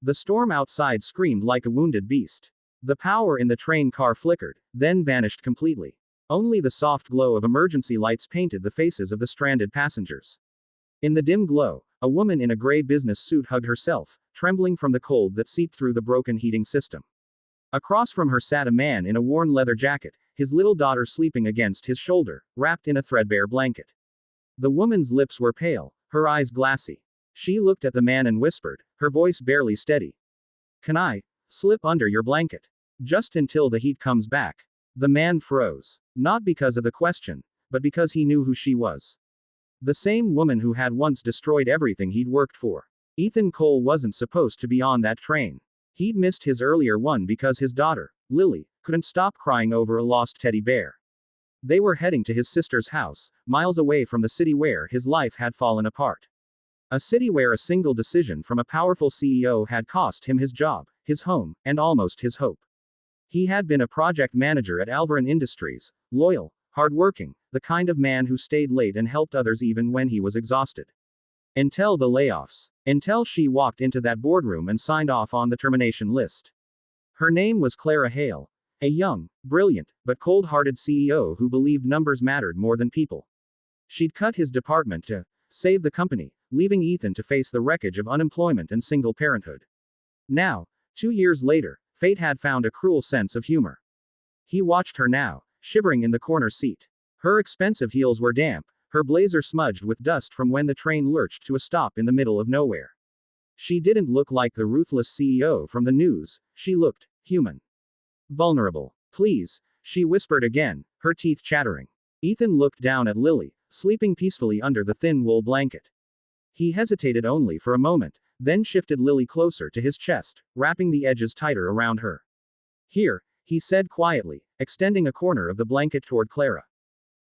The storm outside screamed like a wounded beast. The power in the train car flickered, then vanished completely. Only the soft glow of emergency lights painted the faces of the stranded passengers. In the dim glow, a woman in a gray business suit hugged herself, trembling from the cold that seeped through the broken heating system. Across from her sat a man in a worn leather jacket, his little daughter sleeping against his shoulder, wrapped in a threadbare blanket. The woman's lips were pale, her eyes glassy. She looked at the man and whispered, her voice barely steady. "Can I slip under your blanket? Just until the heat comes back." The man froze. Not because of the question, but because he knew who she was. The same woman who had once destroyed everything he'd worked for. Ethan Cole wasn't supposed to be on that train. He'd missed his earlier one because his daughter, Lily, couldn't stop crying over a lost teddy bear. They were heading to his sister's house, miles away from the city where his life had fallen apart. A city where a single decision from a powerful CEO had cost him his job, his home, and almost his hope. He had been a project manager at Alvarin Industries, loyal, hardworking, the kind of man who stayed late and helped others even when he was exhausted. Until the layoffs. Until she walked into that boardroom and signed off on the termination list. Her name was Clara Hale, a young, brilliant, but cold-hearted CEO who believed numbers mattered more than people. She'd cut his department to save the company, leaving Ethan to face the wreckage of unemployment and single parenthood. Now, 2 years later, fate had found a cruel sense of humor. He watched her now, shivering in the corner seat. Her expensive heels were damp, her blazer smudged with dust from when the train lurched to a stop in the middle of nowhere. She didn't look like the ruthless CEO from the news, she looked human. Vulnerable. "Please," she whispered again, her teeth chattering. Ethan looked down at Lily, sleeping peacefully under the thin wool blanket. He hesitated only for a moment, then shifted Lily closer to his chest, wrapping the edges tighter around her. "Here," he said quietly, extending a corner of the blanket toward Clara.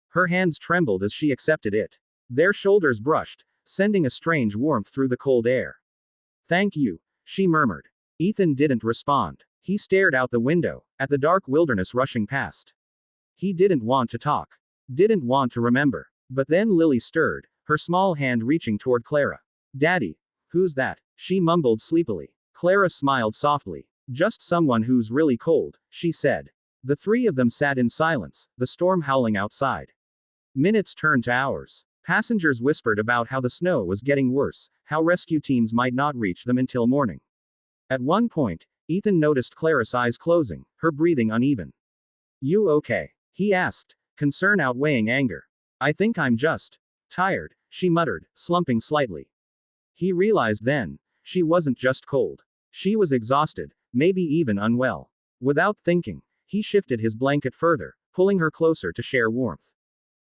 Her hands trembled as she accepted it. Their shoulders brushed, sending a strange warmth through the cold air. "Thank you," she murmured. Ethan didn't respond. He stared out the window, at the dark wilderness rushing past. He didn't want to talk. Didn't want to remember. But then Lily stirred, her small hand reaching toward Clara. "Daddy, who's that?" she mumbled sleepily. Clara smiled softly. "Just someone who's really cold," she said. The three of them sat in silence, the storm howling outside. Minutes turned to hours. Passengers whispered about how the snow was getting worse, how rescue teams might not reach them until morning. At one point, Ethan noticed Clara's eyes closing, her breathing uneven. "You okay?" he asked, concern outweighing anger. "I think I'm just tired," she muttered, slumping slightly. He realized then, she wasn't just cold. She was exhausted, maybe even unwell. Without thinking, he shifted his blanket further, pulling her closer to share warmth.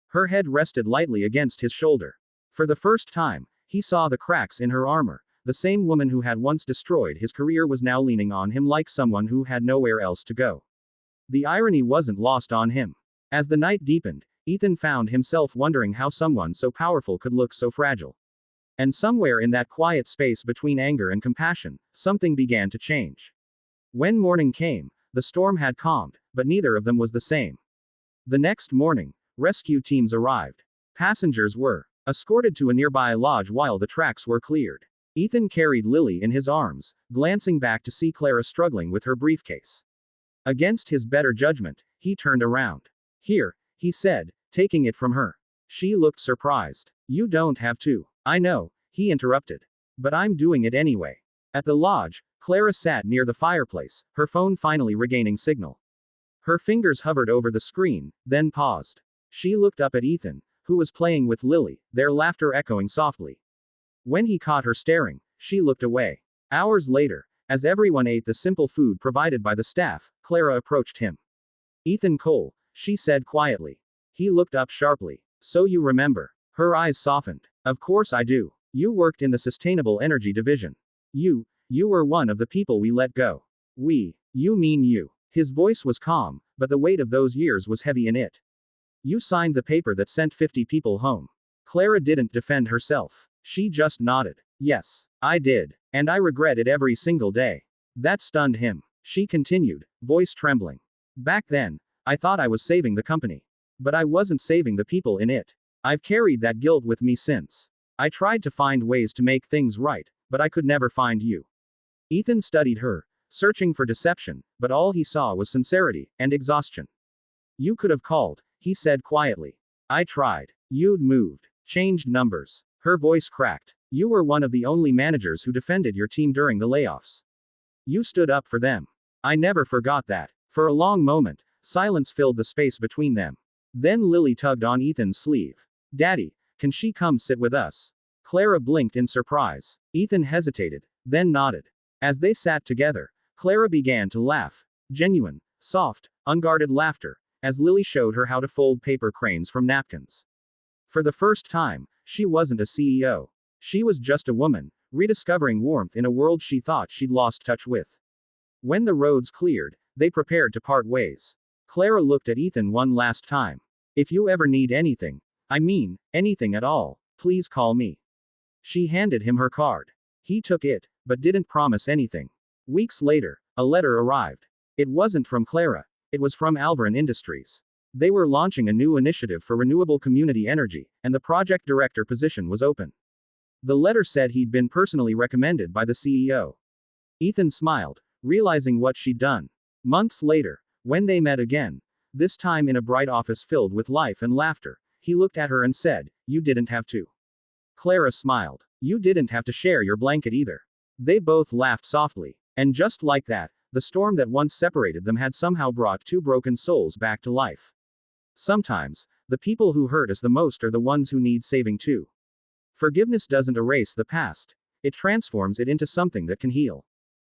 Her head rested lightly against his shoulder. For the first time, he saw the cracks in her armor. The same woman who had once destroyed his career was now leaning on him like someone who had nowhere else to go. The irony wasn't lost on him. As the night deepened, Ethan found himself wondering how someone so powerful could look so fragile. And somewhere in that quiet space between anger and compassion, something began to change. When morning came, the storm had calmed, but neither of them was the same. The next morning, rescue teams arrived. Passengers were escorted to a nearby lodge while the tracks were cleared. Ethan carried Lily in his arms, glancing back to see Clara struggling with her briefcase. Against his better judgment, he turned around. "Here," he said, taking it from her. She looked surprised. "You don't have to." "I know," he interrupted. "But I'm doing it anyway." At the lodge, Clara sat near the fireplace, her phone finally regaining signal. Her fingers hovered over the screen, then paused. She looked up at Ethan, who was playing with Lily, their laughter echoing softly. When he caught her staring, she looked away. Hours later, as everyone ate the simple food provided by the staff, Clara approached him. "Ethan Cole," she said quietly. He looked up sharply. "So you remember." Her eyes softened. "Of course I do. You worked in the sustainable energy division. You were one of the people we let go." You mean you." His voice was calm, but the weight of those years was heavy in it. "You signed the paper that sent 50 people home." Clara didn't defend herself. She just nodded. "Yes, I did. And I regret it every single day." That stunned him. She continued, voice trembling. "Back then, I thought I was saving the company. But I wasn't saving the people in it. I've carried that guilt with me since. I tried to find ways to make things right, but I could never find you." Ethan studied her, searching for deception, but all he saw was sincerity and exhaustion. You could have called, he said quietly. I tried. You'd moved. Changed numbers. Her voice cracked. You were one of the only managers who defended your team during the layoffs. You stood up for them. I never forgot that. For a long moment, silence filled the space between them. Then Lily tugged on Ethan's sleeve. Daddy, can she come sit with us? Clara blinked in surprise. Ethan hesitated, then nodded. As they sat together, Clara began to laugh. Genuine, soft, unguarded laughter, as Lily showed her how to fold paper cranes from napkins. For the first time, she wasn't a CEO. She was just a woman, rediscovering warmth in a world she thought she'd lost touch with. When the roads cleared, they prepared to part ways. Clara looked at Ethan one last time. If you ever need anything, I mean, anything at all, please call me. She handed him her card. He took it, but didn't promise anything. Weeks later, a letter arrived. It wasn't from Clara, it was from Alvarin Industries. They were launching a new initiative for renewable community energy, and the project director position was open. The letter said he'd been personally recommended by the CEO. Ethan smiled, realizing what she'd done. Months later, when they met again, this time in a bright office filled with life and laughter, he looked at her and said, You didn't have to. Clara smiled. You didn't have to share your blanket either. They both laughed softly. And just like that, the storm that once separated them had somehow brought two broken souls back to life. Sometimes, the people who hurt us the most are the ones who need saving too. Forgiveness doesn't erase the past, it transforms it into something that can heal.